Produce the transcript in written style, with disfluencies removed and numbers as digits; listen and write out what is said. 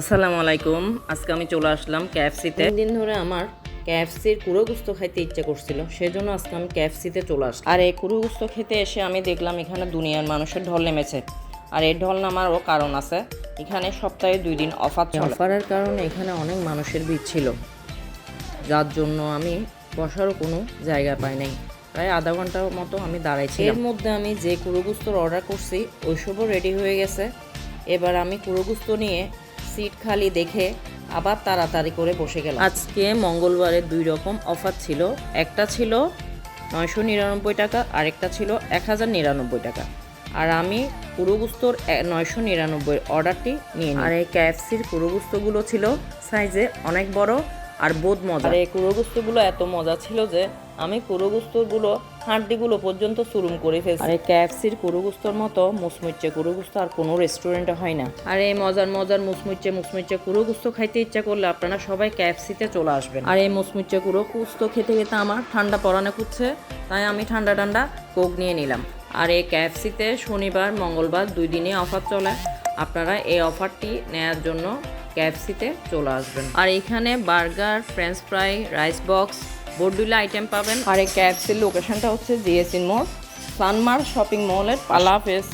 আসসালামু আলাইকুম। আজকে আমি চলে আসলাম কেএফসিতে। 3 দিন ধরে আমার কেএফসির কুড়ো গুস্ত খাইতে ইচ্ছে করছিল, সেজন্য আজকে আমি কেএফসিতে চলে আসলাম। আর এই কুড়ো গুস্ত খেতে এসে আমি দেখলাম এখানে দুনিয়ার মানুষের ঢল নেমেছে। আর এই ঢল নামারও কারণ আছে, এখানে সপ্তাহে 2 দিন অফার চলে। অফারের কারণে এখানে অনেক মানুষের ভিড় ছিল, যার জন্য আমি বসারও কোনো জায়গা পাই নাই। প্রায় আধা ঘন্টার মতো আমি দাঁড়াইছি। এর মধ্যে আমি যে কুড়ো গুস্তর অর্ডার করছি ওইসবও রেডি হয়ে গেছে। এবার আমি কুড়ো গুস্ত নিয়ে সিট খালি দেখে আবার তাড়াতাড়ি করে বসে গেলাম। আজকে মঙ্গলবারে 2 রকম অফার ছিল, একটা ছিল 999 টাকা, আরেকটা ছিল 1099 টাকা। আর আমি কুড়ো গুস্তর 999 অর্ডারটি নিয়ে নিই। আর এই কেএফসির কুড়ো গুস্তগুলো ছিল সাইজে অনেক বড় আর বোধ মজা। আর এই কুড়ো গুস্তগুলো এত মজা ছিল যে আমি কুড়ো গুস্তগুলো হাড্ডিগুলো পর্যন্ত চুরুম করে ফেলছি। আর এই কেএফসির কুড়ো গুস্তর মতো মুচমুচে কুড়ো গুস্ত আর কোনো রেস্টুরেন্টে হয় না। আর এই মজার মুচমুচে কুড়ো গুস্ত খাইতে ইচ্ছা করলে আপনারা সবাই কেএফসিতে চলে আসবেন। আর এই মুচমুচে কুড়ো গুস্ত খেতে খেতে আমার ঠান্ডা পড়ানো করছে, তাই আমি ঠান্ডা কোক নিয়ে নিলাম। আর এই কেএফসিতে শনিবার মঙ্গলবার 2 দিনে অফার চলে, আপনারা এই অফারটি নেয়ার জন্য কেএফসিতে চলে আসবেন। আর এখানে burger, french fry, rice box, বোর্ডুলা আইটেম পাবেন। আর এই কেএফসির লোকেশনটা হচ্ছে জিএসি মোড়, সানমার শপিং মলের পালা ফেস।